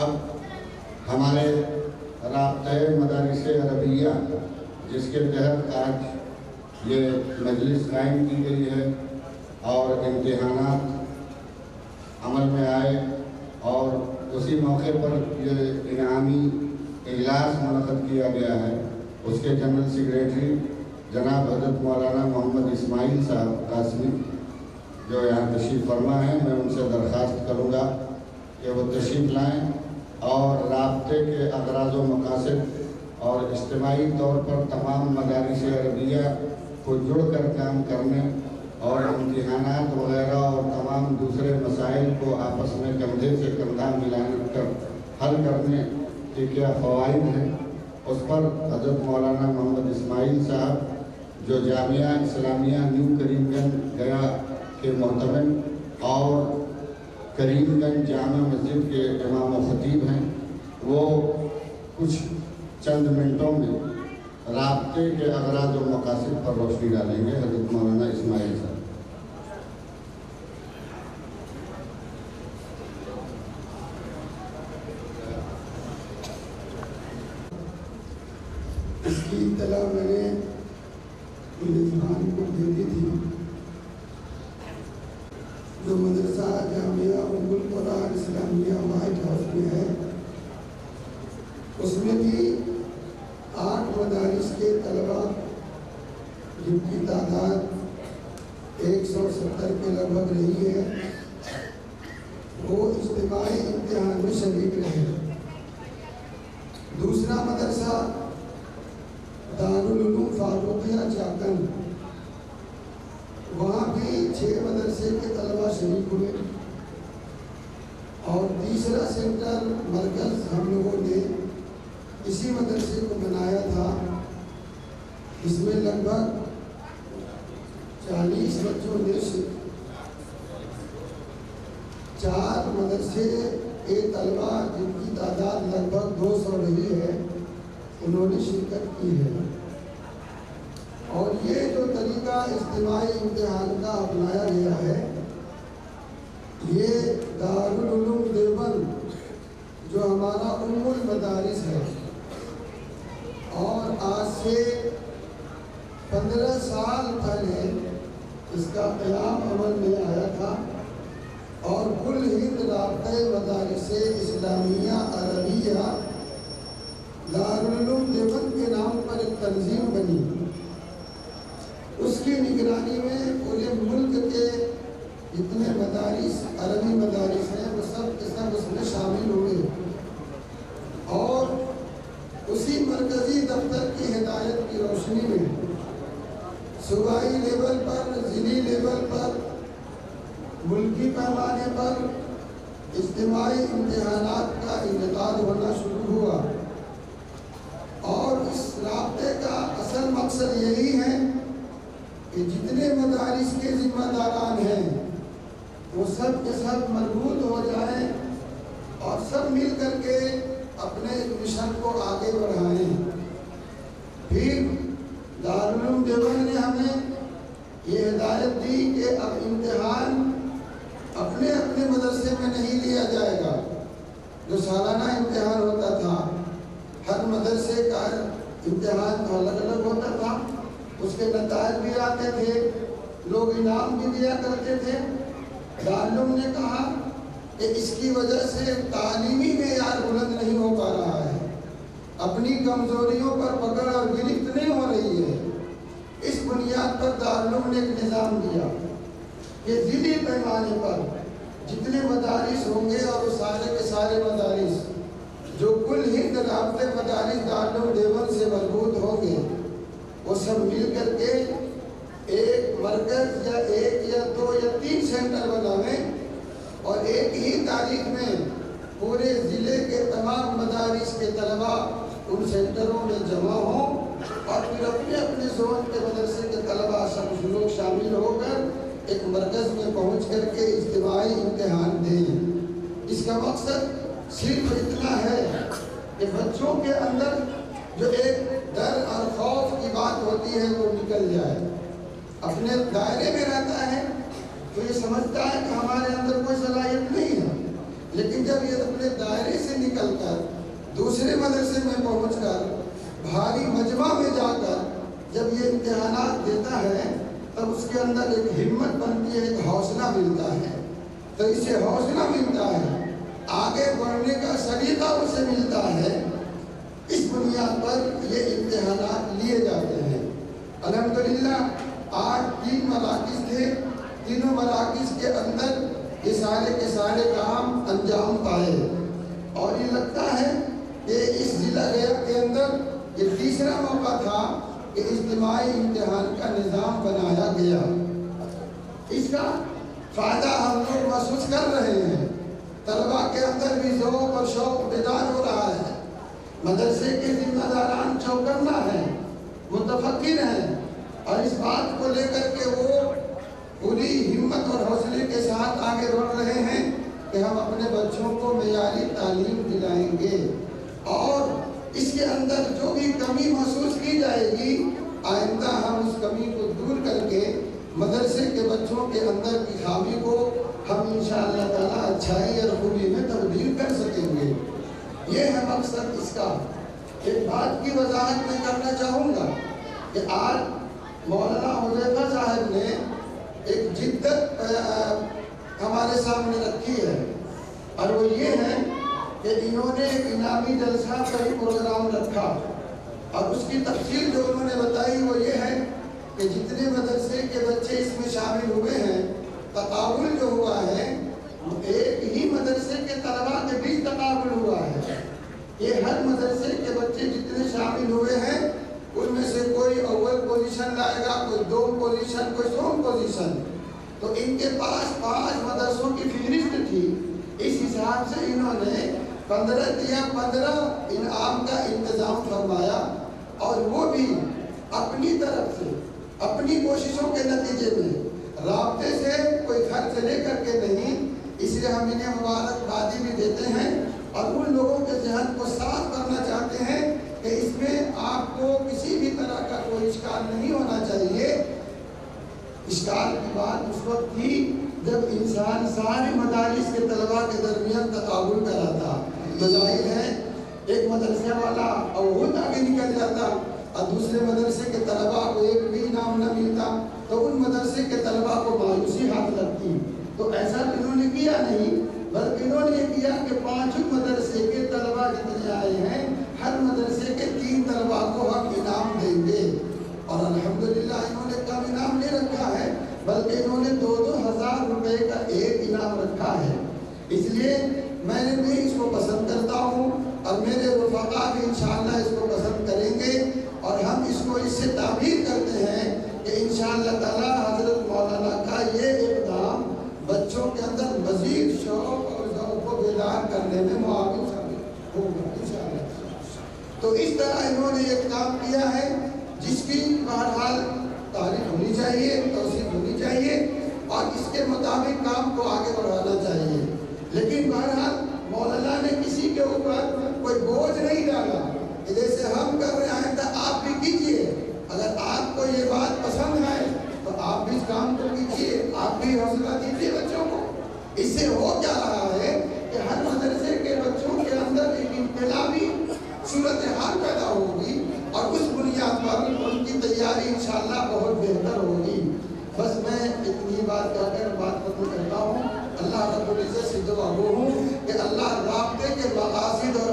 اب ہمارے رابطۂ مدارس عربیہ جس کے تحت آج یہ مجلس قائم کی گئی ہے اور امتحانات عمل میں آئے، اور اسی موقع پر یہ انعامی اجلاس منعقد کیا گیا ہے، اس کے جنرل سیکریٹری جناب حضرت مولانا محمد اسماعیل صاحب قاسمی جو یہاں تشریف فرما ہیں، میں ان سے درخواست کروں گا کہ وہ تشریف لائیں اور رابطے کے اغراض و مقاصد اور اجتماعی طور پر تمام مدارس عربیہ کو جڑ کر کام کرنے اور امتحانات وغیرہ اور تمام دوسرے مسائل کو آپس میں کندھے سے کندھا ملا کر حل کرنے کے کیا فوائد ہیں، اس پر حضرت مولانا محمد اسماعیل صاحب جو جامعہ اسلامیہ نیو کریم گنج گیا کے محتمل اور کریم گنج جامع مسجد کے امام و خطیب ہیں، وہ کچھ چند منٹوں میں رابطے کے اغراض و مقاصد پر روشنی ڈالیں گے۔ حضرت مولانا اسماعیل صاحب۔ اس کی اطلاع میں نے خان کو دے دی تھی، جو مدرسہ جامعہ ام القرآن اسلامیہ وائٹ ہاؤس میں ہے، اس میں بھی 8 مدارس کے طلباء جن کی تعداد 170 کے لگ بھگ رہی ہے، وہ اجتماعی امتحان میں شریک رہے۔ دوسرا مدرسہ دارالعلوم فاروقیہ چاکن، وہاں بھی 6 مدرسے کے طلباء شریک ہوئے، اور تیسرا سینٹر مرکز ہم لوگوں نے اسی مدرسے کو بنایا تھا، اس میں لگ بھگ 40 بچوں نے 4 مدرسے کے طلباء جن کی تعداد لگ بھگ 200 رہی ہے، انہوں نے شرکت کی ہے۔ اور یہ جو طریقہ اجتماعی امتحان کا اپنایا گیا ہے، یہ دارالعلوم دیوبند جو ہمارا ام المدارس ہے، اور آج سے 15 سال پہلے اس کا قیام عمل میں آیا تھا، اور کل ہند رابطۂ مدارس اسلامیہ عربیہ دارالعلوم دیوبند کے نام پر ایک تنظیم بنی، اس کی نگرانی میں پورے ملک کے جتنے مدارس عربی مدارس ہیں وہ سب کے سب اس میں شامل ہوئے، اور اسی مرکزی دفتر کی ہدایت کی روشنی میں صوبائی لیول پر، ضلعی لیول پر، ملکی پیمانے پر اجتماعی امتحانات کا انعقاد ہونا شروع ہوا۔ اور اس رابطے کا اصل مقصد یہی ہے کہ جتنے مدارس کے ذمہ داران ہیں وہ سب کے سب مربوط ہو جائیں اور سب مل کر کے اپنے مشن کو آگے بڑھائیں۔ پھر دارالعلوم دیوبند نے ہمیں یہ ہدایت دی کہ اب امتحان اپنے اپنے مدرسے میں نہیں لیا جائے گا۔ جو سالانہ امتحان ہوتا تھا، ہر مدرسے کا امتحان تو الگ الگ ہوتا تھا، اس کے نتائج بھی آتے تھے، لوگ انعام بھی دیا کرتے تھے۔ دارالعلوم نے کہا کہ اس کی وجہ سے تعلیمی معیار بلند نہیں ہو پا رہا ہے، اپنی کمزوریوں پر پکڑ اور گرفت نہیں ہو رہی ہے۔ اس بنیاد پر دارالعلوم نے ایک نظام دیا کہ ضلعی پیمانے پر جتنے مدارس ہوں گے، اور وہ سارے کے سارے مدارس جو کل ہند رابطے مدارس دارالعلوم دیوبند سے مربوط ہوں گے، وہ سب مل کر کے ایک مرکز یا 1 یا 2 یا 3 سینٹر بنائیں، اور ایک ہی تاریخ میں پورے ضلع کے تمام مدارس کے طلباء ان سینٹروں میں جمع ہوں، اور پھر اپنے اپنے زون کے مدرسے کے طلباء سب لوگ شامل ہو کر ایک مرکز میں پہنچ کر کے اجتماعی امتحان دیں۔ اس کا مقصد صرف اتنا ہے کہ بچوں کے اندر جو ایک ڈر اور خوف کی بات ہوتی ہے وہ نکل جائے۔ اپنے دائرے میں رہتا ہے تو یہ سمجھتا ہے کہ ہمارے اندر کوئی صلاحیت نہیں ہے، لیکن جب یہ اپنے دائرے سے نکل کر دوسرے مدرسے میں پہنچ کر بھاری مجمع میں جا کر جب یہ امتحانات دیتا ہے تب اس کے اندر ایک ہمت بنتی ہے، ایک حوصلہ ملتا ہے، تو اسے حوصلہ ملتا ہے، آگے بڑھنے کا سلیقہ اسے ملتا ہے۔ اس بنیاد پر یہ امتحانات لیے جاتے ہیں۔ الحمدللہ آج 3 مراکز تھے، تینوں مراکز کے اندر یہ سارے کے سارے کام انجام پائے، اور یہ لگتا ہے کہ اس ضلع گیا کے اندر یہ تیسرا موقع تھا کہ اجتماعی امتحان کا نظام بنایا گیا۔ اس کا فائدہ ہم لوگ محسوس کر رہے ہیں، طلباء کے اندر بھی ذوق اور شوق بیدار ہو رہا ہے، مدرسے کے ذمہ داران چوکنا ہیں، متفکر ہیں، اور اس بات کو لے کر کے وہ پوری ہمت اور حوصلے کے ساتھ آگے بڑھ رہے ہیں کہ ہم اپنے بچوں کو معیاری تعلیم دلائیں گے، اور اس کے اندر جو بھی کمی محسوس کی جائے گی آئندہ ہم اس کمی کو دور کر کے مدرسے کے بچوں کے اندر کی خامی کو ہم انشاءاللہ تعالیٰ اچھائی اور خوبی میں تبدیل کر سکیں گے۔ یہ ہے مقصد اس کا۔ ایک بات کی وضاحت میں کرنا چاہوں گا کہ آج مولانا حذیفہ صاحب نے ایک جدت ہمارے سامنے رکھی ہے، اور وہ یہ ہے کہ انہوں نے ایک انعامی جلسہ کا ہی پروگرام رکھا، اور اس کی تفصیل جو انہوں نے بتائی وہ یہ ہے کہ جتنے مدرسے کے بچے اس میں شامل ہوئے ہیں، تقابل جو ہوا ہے ایک ہی مدرسے کے طلباء کے بیچ تقابل ہوا ہے۔ یہ ہر مدرسے کے بچے جتنے شامل ہوئے ہیں ان میں سے کوئی اول پوزیشن لائے گا، کوئی دوم پوزیشن، کوئی سوم پوزیشن، تو ان کے پاس 5 مدرسوں کی فہرست تھی۔ اس حساب سے انہوں نے 15 انعام کا انتظام فرمایا، اور وہ بھی اپنی طرف سے اپنی کوششوں کے نتیجے میں رابطے سے کوئی خرچ لے کر کے نہیں، اس لیے ہم انہیں مبارکبادی بھی دیتے ہیں، اور ان لوگوں کے ذہن کو صاف کرنا چاہتے ہیں کہ اس میں آپ کو کسی بھی طرح کا کوئی اشکال نہیں ہونا چاہیے۔ اشکال کی بات اس وقت تھی جب انسان سارے مدارس کے طلباء کے درمیان تقابل کراتا، تو ظاہر ہے ایک مدرسے والا بہت آگے نکل جاتا اور دوسرے مدرسے کے طلباء کو ایک بھی انعام نہ ملتا، تو ان مدرسے کے طلباء کو مایوسی ہاتھ لگتی۔ تو ایسا انہوں نے کیا نہیں، بلکہ انہوں نے یہ کیا کہ 5 مدرسے کے طلباء جتنے آئے ہیں ہر مدرسے کے 3 طلباء کو ہم انعام دیں گے، اور الحمدللہ انہوں نے کم انعام نہیں رکھا ہے بلکہ انہوں نے 2-2 ہزار روپے کا ایک انعام رکھا ہے۔ اس لیے میں نے بھی اس کو پسند کرتا ہوں، اور میرے رفقا بھی انشاءاللہ اس کو پسند کریں گے، اور ہم اس کو اس سے تعبیر کرتے ہیں کہ انشاءاللہ تعالی حضرت مولانا کا یہ اقدام بچوں کے اندر مزید شوق اور ذوق کو بیدار کرنے میں معاون ثابت ہوگا انشاءاللہ۔ تو اس طرح انہوں نے ایک کام کیا ہے جس کی بہرحال تعریف ہونی چاہیے، توصیف ہونی چاہیے، اور اس کے مطابق کام کو آگے بڑھانا چاہیے۔ لیکن بہرحال مولانا نے کسی کے اوپر کوئی بوجھ نہیں ڈالا کہ جیسے ہم کر رہے ہیں تو آپ بھی کیجئے، اگر آپ کو یہ بات پسند ہے تو آپ بھی اس کام کو کیجئے، آپ بھی حوصلہ دیجئے بچوں کو۔ اس سے ہو کیا رہا ہے کہ ہر مدرسے کے بچوں کے اندر ایک انقلابی صورتحال پیدا ہوگی، اور اس بنیاد پر ان کی تیاری انشاءاللہ بہت بہتر ہوگی۔ بس میں اتنی بات کہہ کر بات ختم کرتا ہوں۔ اللہ رب العزت سے دعا ہوں کہ اللہ رابطے کے مقاصد اور